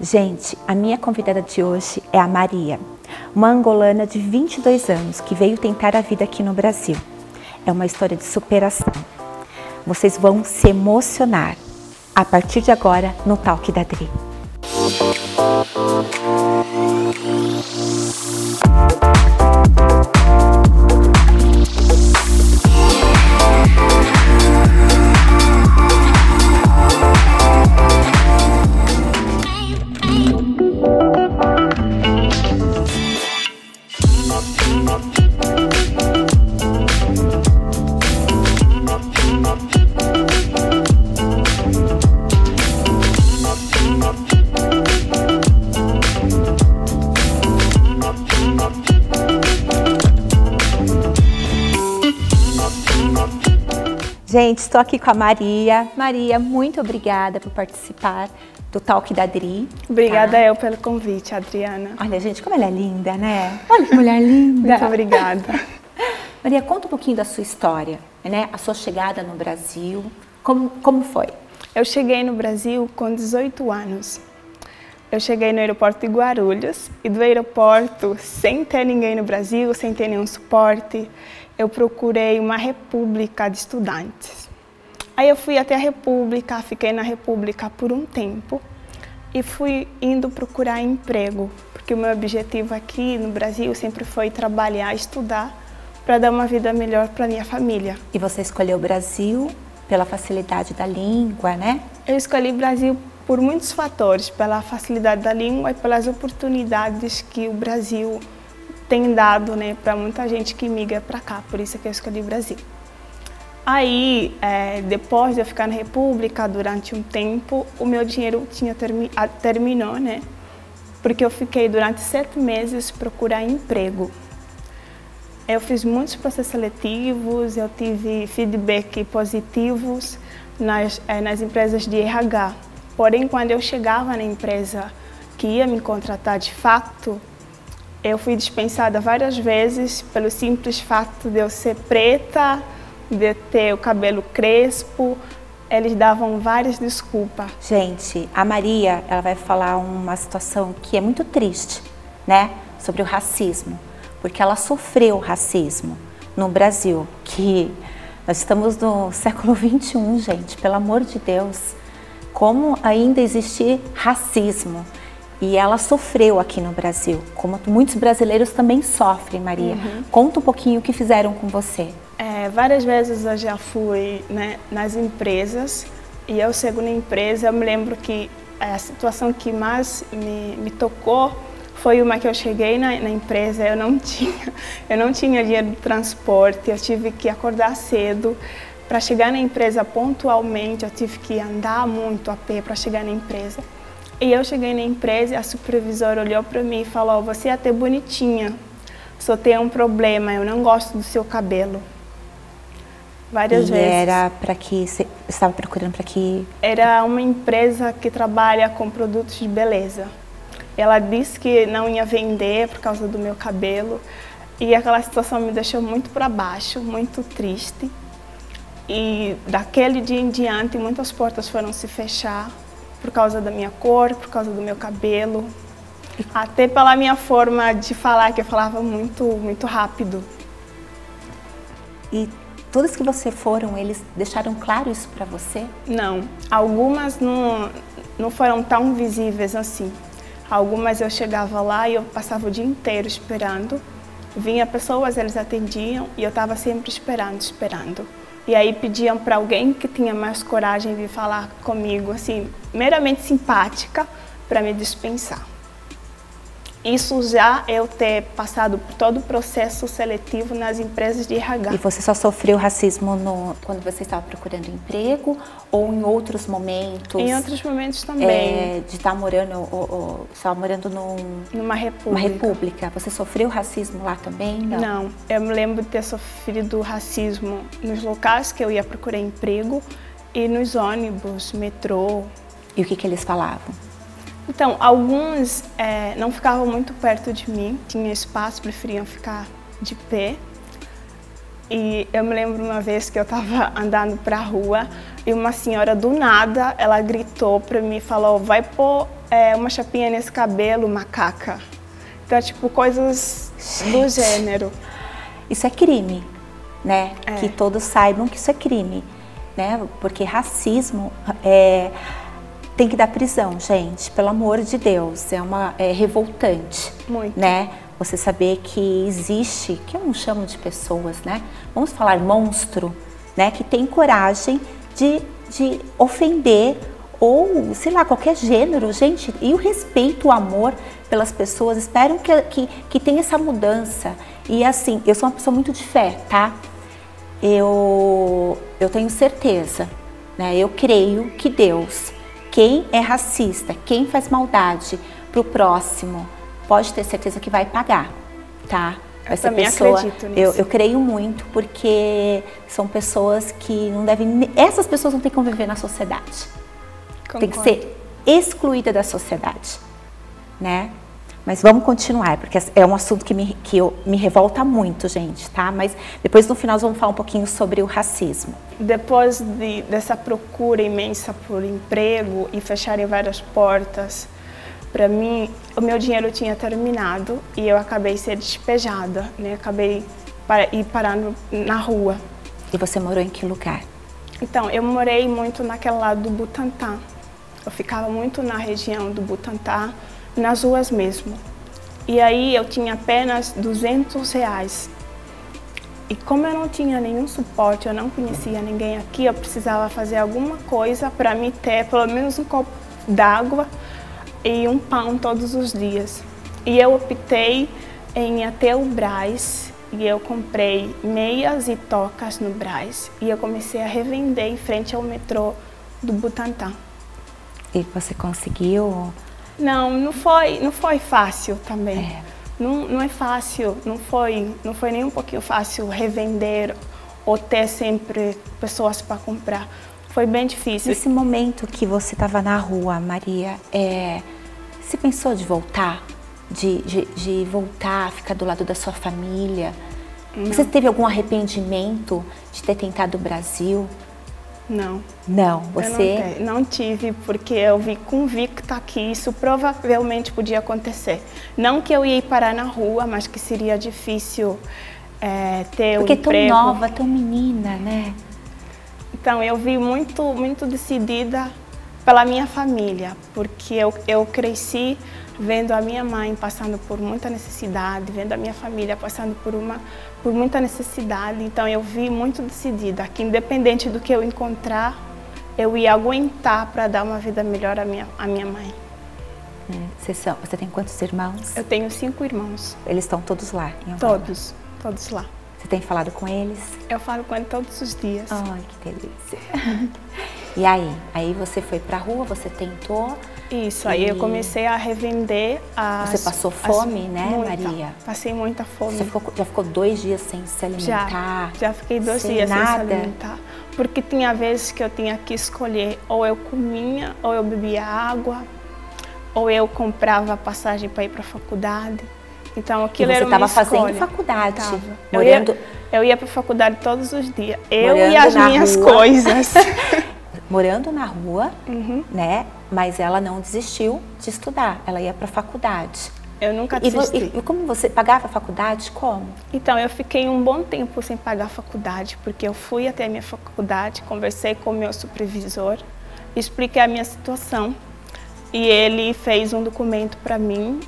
Gente, a minha convidada de hoje é a Maria, uma angolana de 22 anos que veio tentar a vida aqui no Brasil. É uma história de superação. Vocês vão se emocionar a partir de agora no Talk da Dri. Gente, estou aqui com a Maria. Maria, muito obrigada por participar do Talk da Dri. Obrigada eu pelo convite, Adriana. Olha, gente, como ela é linda, né? Olha que mulher linda. Muito obrigada. Maria, conta um pouquinho da sua história, né? A sua chegada no Brasil. Como foi? Eu cheguei no Brasil com 18 anos. Eu cheguei no aeroporto de Guarulhos e do aeroporto, sem ter ninguém no Brasil, sem ter nenhum suporte, eu procurei uma república de estudantes. Aí eu fui até a república, fiquei na república por um tempo e fui indo procurar emprego, porque o meu objetivo aqui no Brasil sempre foi trabalhar, estudar, para dar uma vida melhor para minha família. E você escolheu o Brasil pela facilidade da língua, né? Eu escolhi o Brasil por muitos fatores, pela facilidade da língua e pelas oportunidades que o Brasil tem dado, né, para muita gente que migra para cá, por isso que eu escolhi o Brasil. Aí, depois de eu ficar na República durante um tempo, o meu dinheiro terminou, né, porque eu fiquei durante 7 meses procurar emprego. Eu fiz muitos processos seletivos, eu tive feedback positivos nas empresas de RH. Porém, quando eu chegava na empresa que ia me contratar de fato, eu fui dispensada várias vezes pelo simples fato de eu ser preta, de ter o cabelo crespo. Eles davam várias desculpas. Gente, a Maria, ela vai falar uma situação que é muito triste, né? Sobre o racismo. Porque ela sofreu racismo no Brasil, que nós estamos no século XXI, gente, pelo amor de Deus. Como ainda existe racismo. E ela sofreu aqui no Brasil, como muitos brasileiros também sofrem, Maria. Conta um pouquinho o que fizeram com você. Várias vezes eu já fui, né, nas empresas, e eu chego na empresa, eu me lembro que a situação que mais me tocou foi uma que eu cheguei na empresa, eu não tinha dinheiro de transporte, eu tive que acordar cedo. Para chegar na empresa pontualmente, eu tive que andar muito a pé para chegar na empresa. E eu cheguei na empresa e a supervisora olhou para mim e falou: "Você é até bonitinha, só tem um problema, eu não gosto do seu cabelo." Várias vezes. Era para que você estava procurando para que? Era uma empresa que trabalha com produtos de beleza. Ela disse que não ia vender por causa do meu cabelo e aquela situação me deixou muito para baixo, muito triste. E daquele dia em diante, muitas portas foram se fechar por causa da minha cor, por causa do meu cabelo, até pela minha forma de falar, que eu falava muito rápido. E todas que você foram, eles deixaram claro isso para você? Não, algumas não foram tão visíveis assim. Algumas eu chegava lá e eu passava o dia inteiro esperando. Vinha pessoas, eles atendiam e eu estava sempre esperando. E aí pediam para alguém que tinha mais coragem de falar comigo, assim, meramente simpática, para me dispensar. Isso já eu ter passado por todo o processo seletivo nas empresas de RH. E você só sofreu racismo quando você estava procurando emprego ou em outros momentos? Em outros momentos também. De estar morando, estava morando numa república. Uma república. Você sofreu racismo lá também? Não, eu me lembro de ter sofrido racismo nos locais que eu ia procurar emprego e nos ônibus, metrô. E o que eles falavam? Então, alguns não ficavam muito perto de mim, tinha espaço, preferiam ficar de pé. E eu me lembro uma vez que eu estava andando para a rua e uma senhora do nada, ela gritou para mim e falou: vai pôr uma chapinha nesse cabelo, macaca. Então, tipo, coisas do gênero. Isso é crime, né? É. Que todos saibam que isso é crime, né? Porque racismo tem que dar prisão, gente. Pelo amor de Deus, é revoltante, Muito. né? Você saber que existe, que eu não chamo de pessoas, né? Vamos falar monstro, né? Que tem coragem de ofender ou, sei lá, qualquer gênero, gente. E o respeito, o amor pelas pessoas, espero que tenha essa mudança. E assim, eu sou uma pessoa muito de fé, tá? Eu tenho certeza, né? Eu creio que Deus, quem é racista, quem faz maldade pro próximo, pode ter certeza que vai pagar, tá? Eu também acredito nisso. Eu creio muito, porque são pessoas que não devem... Essas pessoas não têm que conviver na sociedade. Concordo. Tem que ser excluída da sociedade, né? Mas vamos continuar, porque é um assunto que me revolta muito, gente, tá? Mas depois, no final, vamos falar um pouquinho sobre o racismo. Depois dessa procura imensa por emprego e fecharem várias portas, para mim, o meu dinheiro tinha terminado e eu acabei sendo despejada, né? Acabei parando na rua. E você morou em que lugar? Então, eu morei muito naquele lado do Butantã. Eu ficava muito na região do Butantã, nas ruas mesmo. E aí eu tinha apenas R$200. E como eu não tinha nenhum suporte, eu não conhecia ninguém aqui, eu precisava fazer alguma coisa para me ter pelo menos um copo d'água e um pão todos os dias. E eu optei em ir até o Brás e eu comprei meias e tocas no Brás. E eu comecei a revender em frente ao metrô do Butantã. E você conseguiu? Não foi fácil também. Não é fácil, não foi nem um pouquinho fácil revender ou ter sempre pessoas para comprar. Foi bem difícil. Nesse momento que você estava na rua, Maria, você pensou de voltar? De voltar, ficar do lado da sua família? Não. Você teve algum arrependimento de ter tentado o Brasil? Não. Não, você... Eu não tive, porque eu vi convicta que isso provavelmente podia acontecer. Não que eu ia parar na rua, mas que seria difícil ter um emprego. Porque tão nova, tão menina, né? Então, eu vi muito decidida pela minha família, porque eu cresci vendo a minha mãe passando por muita necessidade, vendo a minha família passando por muita necessidade. Então eu vi muito decidida que, independente do que eu encontrar, eu ia aguentar para dar uma vida melhor à minha mãe. Você tem quantos irmãos? Eu tenho 5 irmãos. Eles estão todos lá? Em Angola? Todos lá. Você tem falado com eles? Eu falo com eles todos os dias. Ai, que delícia. E aí você foi pra rua, você tentou? Isso, aí eu comecei a revender Você passou fome, né, muita, Maria? Passei muita fome. Você já ficou 2 dias sem se alimentar? Já fiquei 2 dias sem se alimentar. Porque tinha vezes que eu tinha que escolher, ou eu comia, ou eu bebia água, ou eu comprava passagem para ir para a faculdade. Então aquilo era uma escolha. Você estava fazendo faculdade? Eu ia para a faculdade todos os dias. Eu e as minhas coisas. Morando na rua, né? Mas ela não desistiu de estudar. Ela ia para a faculdade. Eu nunca desisti. E como você pagava a faculdade? Como? Então, eu fiquei um bom tempo sem pagar a faculdade, porque eu fui até a minha faculdade, conversei com o meu supervisor, expliquei a minha situação. E ele fez um documento para mim,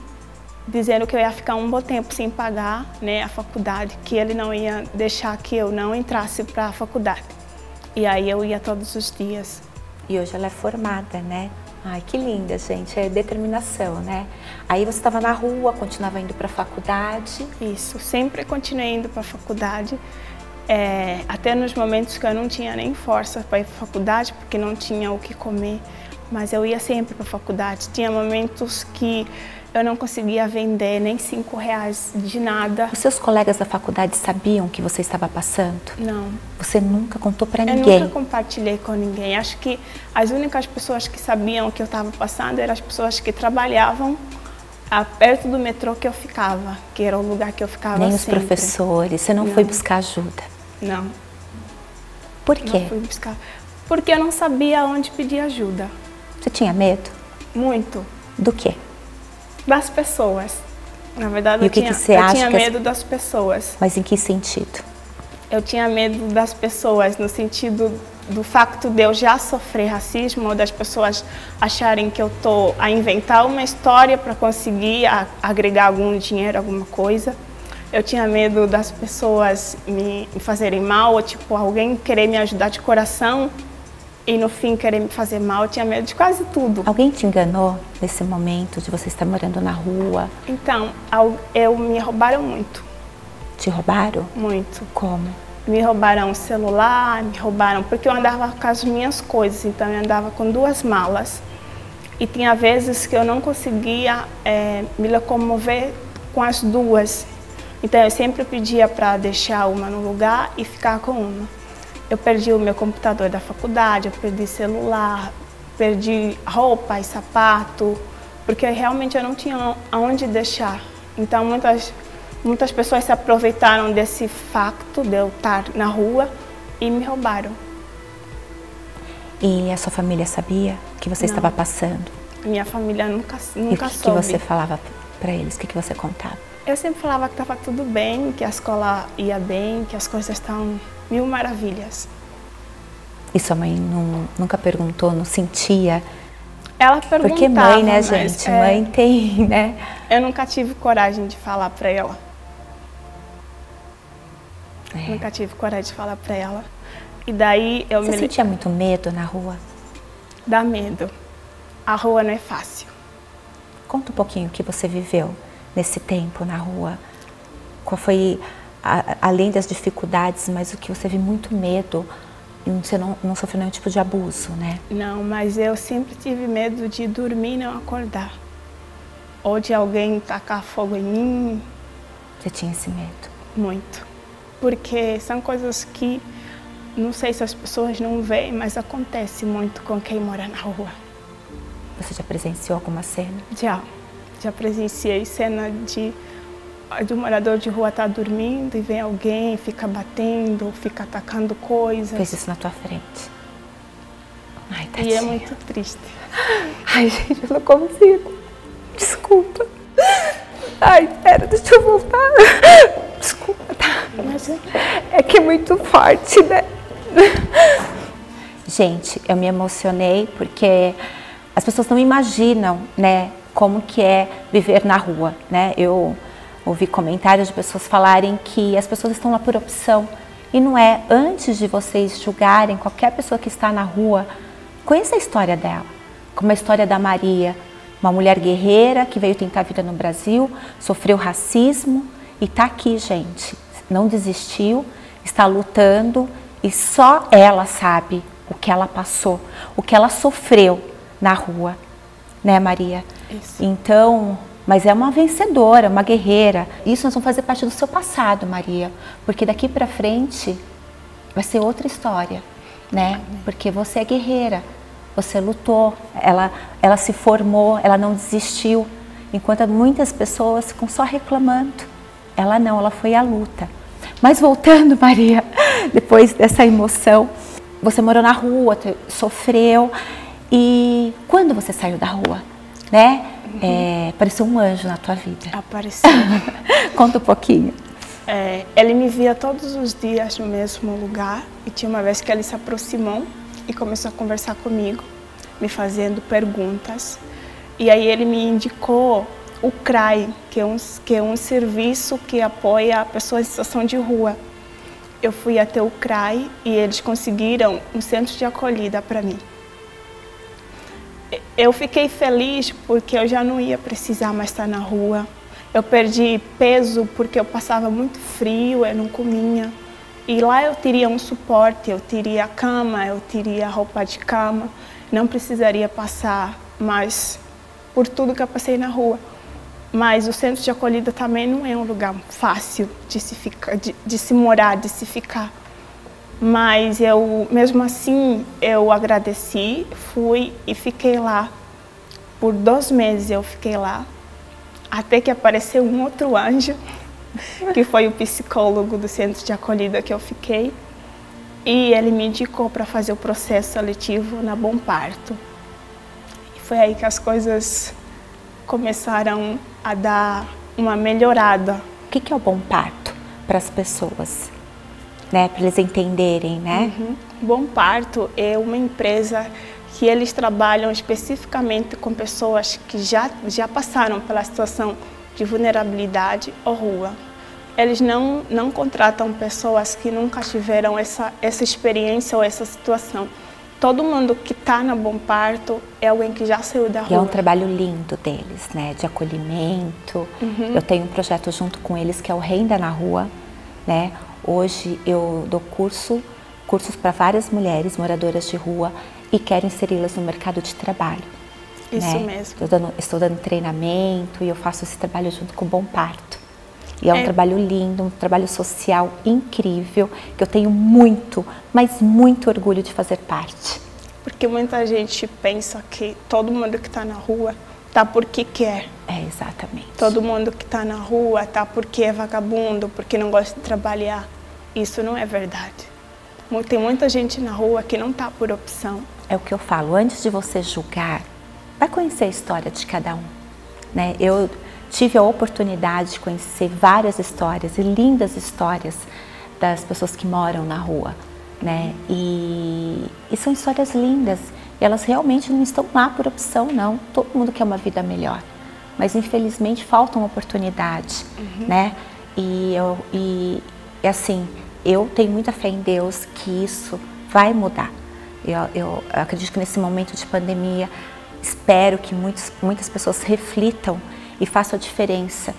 dizendo que eu ia ficar um bom tempo sem pagar, né, a faculdade, que ele não ia deixar que eu não entrasse para a faculdade. E aí eu ia todos os dias. E hoje ela é formada, né? Ai, que linda, gente. É determinação, né? Aí você estava na rua, continuava indo para a faculdade. Isso, sempre continuei indo para a faculdade. Até nos momentos que eu não tinha nem força para ir para a faculdade, porque não tinha o que comer. Mas eu ia sempre para a faculdade. Tinha momentos que eu não conseguia vender nem R$5 de nada. Os seus colegas da faculdade sabiam que você estava passando? Não. Você nunca contou para ninguém? Eu nunca compartilhei com ninguém. Acho que as únicas pessoas que sabiam que eu estava passando eram as pessoas que trabalhavam perto do metrô que eu ficava, que era o lugar que eu ficava Nem sempre. os professores? Você não foi buscar ajuda? Não. Por quê? Não fui buscar. Porque eu não sabia onde pedir ajuda. Você tinha medo? Muito. Do quê? Das pessoas. Na verdade, E eu tinha medo das pessoas. Mas em que sentido? Eu tinha medo das pessoas no sentido do facto de eu já sofrer racismo, ou das pessoas acharem que eu estou a inventar uma história para conseguir agregar algum dinheiro, alguma coisa. Eu tinha medo das pessoas me fazerem mal, ou tipo, alguém querer me ajudar de coração e no fim querer me fazer mal. Eu tinha medo de quase tudo. Alguém te enganou nesse momento de você estar morando na rua? Então, me roubaram muito. Te roubaram? Muito. Como? Me roubaram o celular, me roubaram, porque eu andava com as minhas coisas, então eu andava com 2 malas. E tinha vezes que eu não conseguia me locomover com as 2. Então eu sempre pedia para deixar uma no lugar e ficar com uma. Eu perdi o meu computador da faculdade, eu perdi celular, perdi roupa e sapato, porque realmente eu não tinha aonde deixar. Então muitas pessoas se aproveitaram desse facto de eu estar na rua e me roubaram. E a sua família sabia que você estava passando? Minha família nunca soube. E o que você falava para eles? O que você contava? Eu sempre falava que estava tudo bem, que a escola ia bem, que as coisas estão mil maravilhas. E sua mãe nunca perguntou, não sentia? Ela perguntava. Porque mãe, né, gente? Mãe tem, né? Eu nunca tive coragem de falar para ela. Nunca tive coragem de falar para ela. E daí eu Você sentia muito medo na rua? Dá medo. A rua não é fácil. Conta um pouquinho o que você viveu nesse tempo na rua. Qual foi, além das dificuldades, mas o que você viu muito medo? Você não sofreu nenhum tipo de abuso, né? Não, mas eu sempre tive medo de dormir e não acordar. Ou de alguém tacar fogo em mim. Você tinha esse medo? Muito. Porque são coisas que, não sei se as pessoas não veem, mas acontece muito com quem mora na rua. Você já presenciou alguma cena? Já presenciei cena de um morador de rua estar dormindo e vem alguém, fica batendo, fica atacando coisas. Fez isso na tua frente? Ai, tadinha. E é muito triste. Ai, gente, eu não consigo. Desculpa. Ai, pera, deixa eu voltar. Desculpa, tá? Mas é que é muito forte, né? Gente, eu me emocionei porque as pessoas não imaginam, né, como que é viver na rua, né? Eu ouvi comentários de pessoas falarem que as pessoas estão lá por opção. E não é. Antes de vocês julgarem qualquer pessoa que está na rua, conheça a história dela. Como a história da Maria, uma mulher guerreira que veio tentar a vida no Brasil, sofreu racismo e está aqui, gente. Não desistiu, está lutando e só ela sabe o que ela passou, o que ela sofreu na rua, né, Maria? Isso. Então, mas é uma vencedora, uma guerreira. Isso nós vamos fazer parte do seu passado, Maria, porque daqui para frente vai ser outra história, né? Porque você é guerreira, você lutou, ela se formou, ela não desistiu, enquanto muitas pessoas ficam só reclamando. Ela não, ela foi à luta. Mas voltando, Maria, depois dessa emoção, você morou na rua, sofreu, e quando você saiu da rua, né? Apareceu um anjo na tua vida. Apareceu. Conta um pouquinho. Ele me via todos os dias no mesmo lugar e tinha uma vez que ele se aproximou e começou a conversar comigo, me fazendo perguntas. E aí ele me indicou o CRAI, que é um serviço que apoia pessoas em situação de rua. Eu fui até o CRAI e eles conseguiram um centro de acolhida para mim. Eu fiquei feliz porque eu já não ia precisar mais estar na rua. Eu perdi peso porque eu passava muito frio, eu não comia. E lá eu teria um suporte, eu teria cama, eu teria roupa de cama. Não precisaria passar mais por tudo que eu passei na rua. Mas o centro de acolhida também não é um lugar fácil de se morar, de se ficar. Mas mesmo assim, eu agradeci, fui e fiquei lá. Por 2 meses eu fiquei lá, até que apareceu um outro anjo, que foi o psicólogo do centro de acolhida que eu fiquei. E ele me indicou para fazer o processo seletivo na Bom Parto. E foi aí que as coisas começaram a dar uma melhorada. O que é o bom parto para as pessoas, né? Para eles entenderem, né? Bom Parto é uma empresa que eles trabalham especificamente com pessoas que já passaram pela situação de vulnerabilidade ou rua. Eles não contratam pessoas que nunca tiveram essa experiência ou essa situação. Todo mundo que está na Bom Parto é alguém que já saiu da rua. E é um trabalho lindo deles, né? De acolhimento. Eu tenho um projeto junto com eles que é o Renda na Rua, né? Hoje eu dou cursos para várias mulheres moradoras de rua e quero inseri-las no mercado de trabalho. Isso né? mesmo. Estou dando treinamento e eu faço esse trabalho junto com o Bom Parto. E é um trabalho lindo, um trabalho social incrível, que eu tenho muito, mas muito orgulho de fazer parte. Porque muita gente pensa que todo mundo que está na rua está porque quer. É, exatamente. Todo mundo que está na rua está porque é vagabundo, porque não gosta de trabalhar. Isso não é verdade. Tem muita gente na rua que não está por opção. É o que eu falo, antes de você julgar, vai conhecer a história de cada um. Né? Eu tive a oportunidade de conhecer várias histórias, e lindas histórias, das pessoas que moram na rua. Né? E são histórias lindas, e elas realmente não estão lá por opção, não. Todo mundo quer uma vida melhor, mas infelizmente faltam oportunidades. Né? E assim, eu tenho muita fé em Deus que isso vai mudar. Eu acredito que nesse momento de pandemia, espero que muitas pessoas reflitam e façam a diferença.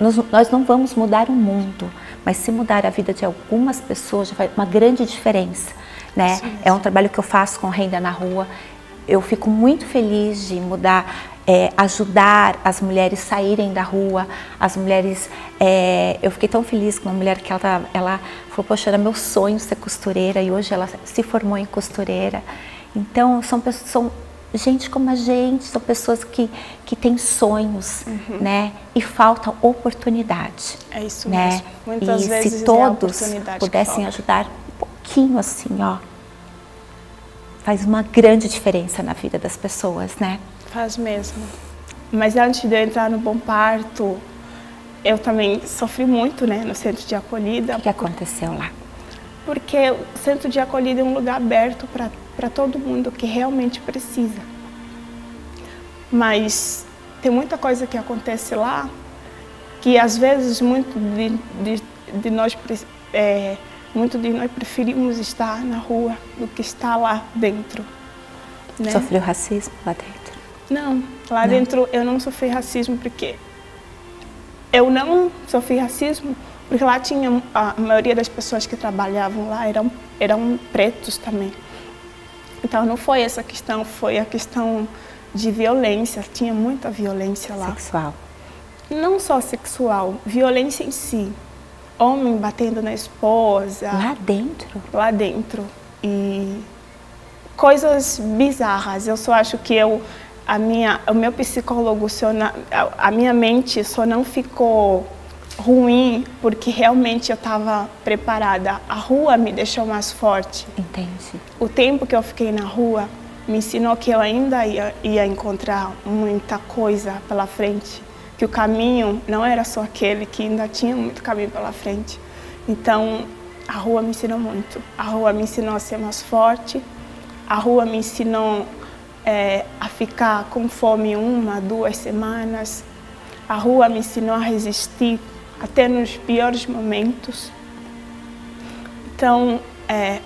Nós não vamos mudar o mundo, mas se mudar a vida de algumas pessoas, já faz uma grande diferença. Né? É um trabalho que eu faço com Renda na Rua. Eu fico muito feliz de mudar, ajudar as mulheres a saírem da rua, as mulheres... eu fiquei tão feliz com uma mulher que ela falou, poxa, era meu sonho ser costureira, e hoje ela se formou em costureira. Então, são gente como a gente, são pessoas que têm sonhos, né? E falta oportunidade. É isso né? mesmo. Muitas vezes se todos pudessem que ajudar um pouquinho assim, ó, faz uma grande diferença na vida das pessoas, né? Faz mesmo. Mas antes de eu entrar no Bom Parto, eu também sofri muito, né, no centro de acolhida. O que aconteceu lá? Porque o centro de acolhida é um lugar aberto para todo mundo que realmente precisa. Mas tem muita coisa que acontece lá que às vezes muito de nós preferimos estar na rua do que estar lá dentro. Né? Sofreu racismo lá dentro? Não, lá dentro eu não sofri racismo porque lá tinha a maioria das pessoas que trabalhavam lá eram pretos também. Então não foi essa questão, foi a questão de violência. Tinha muita violência lá. Sexual? Não só sexual, violência em si. Homem batendo na esposa. Lá dentro? Lá dentro. E coisas bizarras. Eu só acho que o meu psicólogo, a minha mente só não ficou ruim porque realmente eu estava preparada. A rua me deixou mais forte. Entendi. O tempo que eu fiquei na rua me ensinou que eu ainda ia encontrar muita coisa pela frente, que o caminho não era só aquele, que ainda tinha muito caminho pela frente. Então, a rua me ensinou muito. A rua me ensinou a ser mais forte, a rua me ensinou a ficar com fome 1, 2 semanas. A rua me ensinou a resistir até nos piores momentos. Então,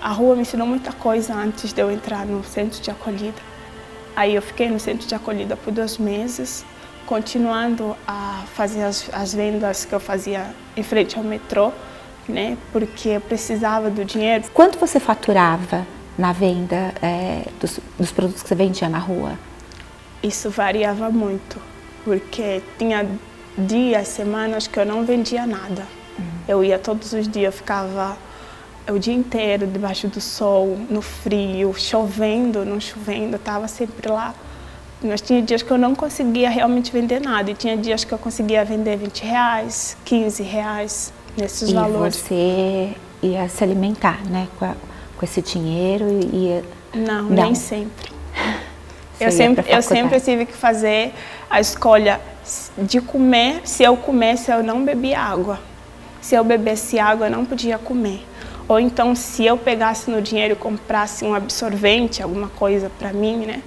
a rua me ensinou muita coisa antes de eu entrar no centro de acolhida. Aí eu fiquei no centro de acolhida por 2 meses, continuando a fazer as vendas que eu fazia em frente ao metrô, né? Porque eu precisava do dinheiro. Quanto você faturava na venda dos produtos que você vendia na rua? Isso variava muito, porque tinha dias, semanas que eu não vendia nada. Eu ia todos os dias, eu ficava o dia inteiro debaixo do sol, no frio, chovendo, não chovendo, eu estava sempre lá. Mas tinha dias que eu não conseguia realmente vender nada, e tinha dias que eu conseguia vender R$20, R$15, nesses valores. E você ia se alimentar, né, com esse dinheiro? Não, nem sempre. Eu sempre tive que fazer a escolha de comer. Se eu comesse, eu não bebia água. Se eu bebesse água, eu não podia comer. Ou então, se eu pegasse no dinheiro e comprasse um absorvente, alguma coisa para mim, né?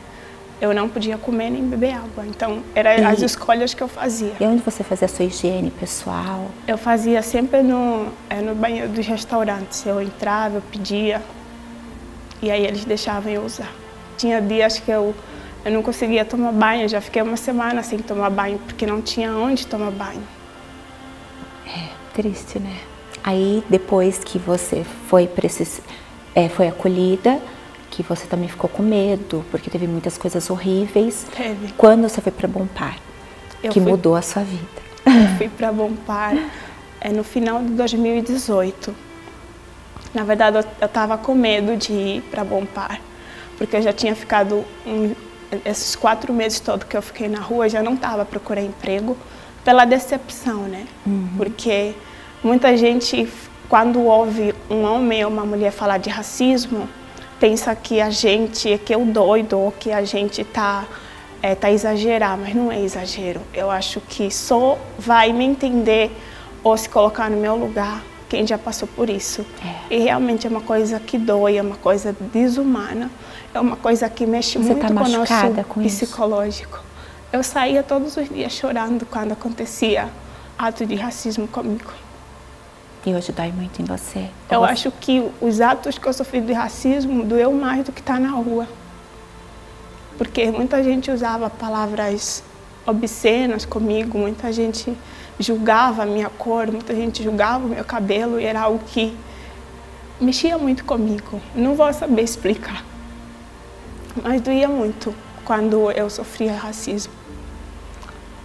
Eu não podia comer nem beber água. Então, eram as escolhas que eu fazia. E onde você fazia a sua higiene pessoal? Eu fazia sempre no banheiro dos restaurantes. Eu entrava, eu pedia, e aí eles deixavam eu usar. Tinha dias que eu não conseguia tomar banho, eu já fiquei uma semana sem tomar banho, porque não tinha onde tomar banho. É triste, né? Aí, depois que você foi foi acolhida, que você também ficou com medo, porque teve muitas coisas horríveis. Teve. Quando você foi para Bom Par, mudou a sua vida? Eu fui para Bom Par no final de 2018. Na verdade, eu estava com medo de ir para Bom Par, porque eu já tinha ficado esses 4 meses todos que eu fiquei na rua, já não estava procurando emprego pela decepção, né? Porque muita gente, quando ouve um homem ou uma mulher falar de racismo, pensa que a gente é que é o doido, ou que a gente tá exagerando, mas não é exagero. Eu acho que só vai me entender ou se colocar no meu lugar quem já passou por isso. E realmente é uma coisa que dói, é uma coisa desumana, é uma coisa que mexe muito com o nosso psicológico. Eu saía todos os dias chorando quando acontecia ato de racismo comigo. E hoje dói muito em você? Eu acho que os atos que eu sofri de racismo doeu mais do que estar na rua. Porque muita gente usava palavras obscenas comigo, muita gente julgava a minha cor, muita gente julgava o meu cabelo, e era algo que mexia muito comigo. Não vou saber explicar, mas doía muito quando eu sofria racismo.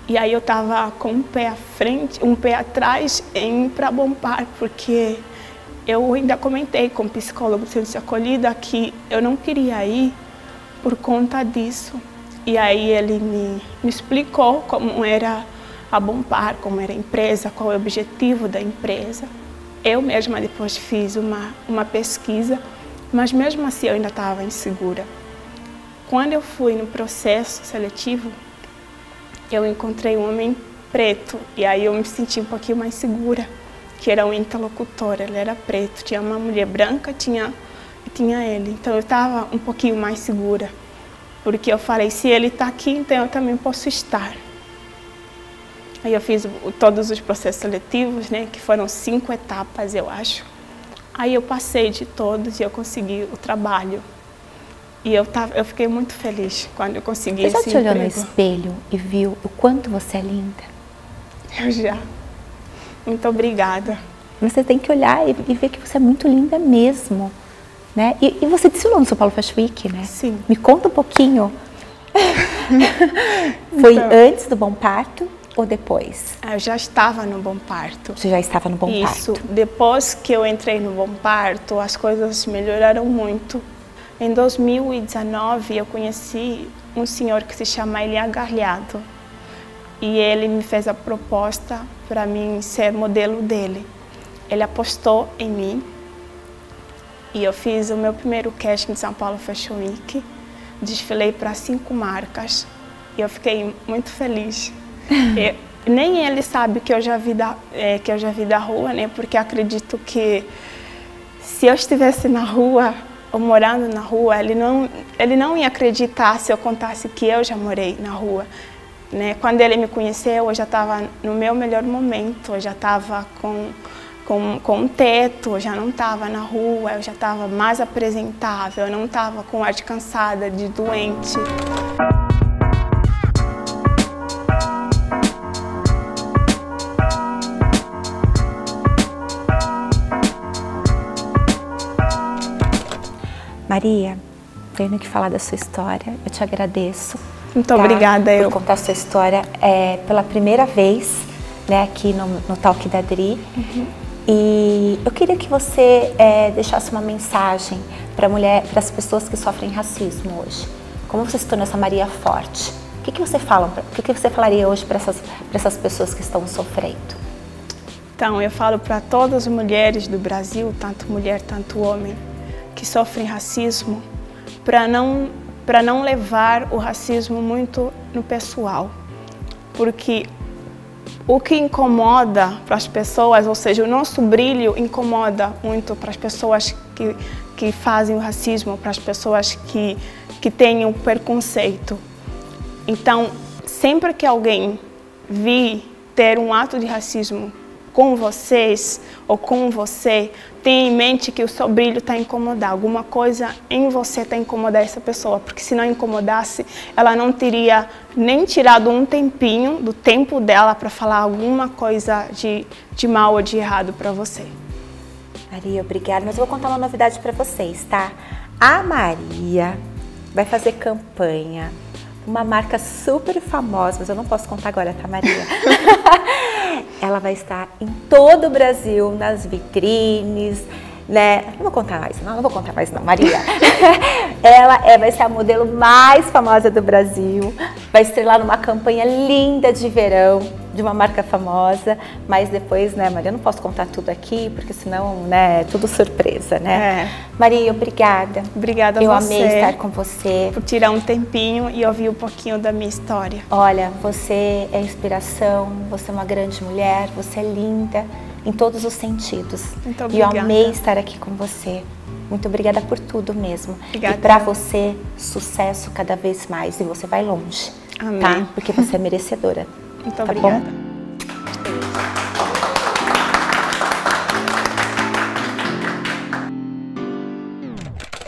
E aí eu estava com um pé à frente, um pé atrás em ir para Bom Par, porque eu ainda comentei com o psicólogo de ser acolhida que eu não queria ir por conta disso. E aí ele me explicou como era a Bom Par, como era a empresa, qual é o objetivo da empresa. Eu mesma depois fiz uma pesquisa, mas mesmo assim eu ainda estava insegura. Quando eu fui no processo seletivo, eu encontrei um homem preto, e aí eu me senti um pouquinho mais segura, que era um interlocutor, ele era preto, tinha uma mulher branca, tinha ele, então eu estava um pouquinho mais segura, porque eu falei, se ele está aqui, então eu também posso estar. Aí eu fiz todos os processos seletivos, né, que foram 5 etapas, eu acho. Aí eu passei de todos e eu consegui o trabalho. E eu fiquei muito feliz quando eu consegui esse emprego. Você já te olhou no espelho e viu o quanto você é linda? Eu já. Muito obrigada. Você tem que olhar e ver que você é muito linda mesmo, né? E você desfilou no São Paulo Fashion Week, né? Sim. Me conta um pouquinho. Foi antes do Bom Parto ou depois? Eu já estava no Bom Parto. Você já estava no Bom Parto? Isso. Depois que eu entrei no Bom Parto, as coisas melhoraram muito. Em 2019, eu conheci um senhor que se chama Elia Garliado. E ele me fez a proposta para mim ser modelo dele. Ele apostou em mim. E eu fiz o meu primeiro casting de São Paulo Fashion Week. Desfilei para 5 marcas. E eu fiquei muito feliz. Nem ele sabe que eu já vi da rua, né? Porque acredito que se eu estivesse na rua, ou morando na rua, ele não ia acreditar se eu contasse que eu já morei na rua, né? Quando ele me conheceu, eu já estava no meu melhor momento, eu já estava com um teto, eu já não estava na rua, eu já estava mais apresentável, eu não estava com ar de cansada, de doente. Maria, tendo que falar da sua história, eu te agradeço. Muito obrigada, por contar a sua história pela primeira vez, né, aqui no Talk da Dri. E eu queria que você deixasse uma mensagem para as pessoas que sofrem racismo hoje. Como você se tornou essa Maria forte? O que você falaria hoje para essas pessoas que estão sofrendo? Então, eu falo para todas as mulheres do Brasil, tanto mulher, tanto homem, que sofrem racismo, para não para não levar o racismo muito no pessoal, porque o que incomoda para as pessoas, ou seja, o nosso brilho incomoda muito para as pessoas que fazem o racismo, para as pessoas que têm o preconceito. Então, sempre que alguém vir ter um ato de racismo com vocês ou com você, tenha em mente que o seu brilho está a incomodar, alguma coisa em você está a incomodar essa pessoa, porque se não incomodasse, ela não teria nem tirado um tempinho do tempo dela para falar alguma coisa de mal ou de errado para você. Maria, obrigada, mas eu vou contar uma novidade para vocês, tá? A Maria vai fazer campanha, uma marca super famosa, mas eu não posso contar agora, tá, Maria? Ela vai estar em todo o Brasil, nas vitrines, né? Não vou contar mais, não vou contar mais não, Maria. Ela vai ser a modelo mais famosa do Brasil, vai estrelar numa campanha linda de verão, de uma marca famosa, mas depois, né, Maria, eu não posso contar tudo aqui, porque senão, né, é tudo surpresa, né? Maria, obrigada. Obrigada a você. Eu amei estar com você. Por tirar um tempinho e ouvir um pouquinho da minha história. Olha, você é inspiração, você é uma grande mulher, você é linda em todos os sentidos. Muito obrigada. E eu amei estar aqui com você. Muito obrigada por tudo mesmo. Obrigada. E para você, sucesso cada vez mais. E você vai longe, amém, tá? Porque você é merecedora. Muito obrigada. Bom?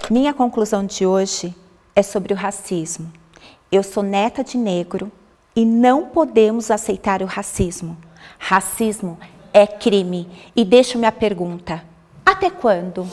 Minha conclusão de hoje é sobre o racismo. Eu sou neta de negro e não podemos aceitar o racismo. Racismo é crime. E deixo minha pergunta: até quando?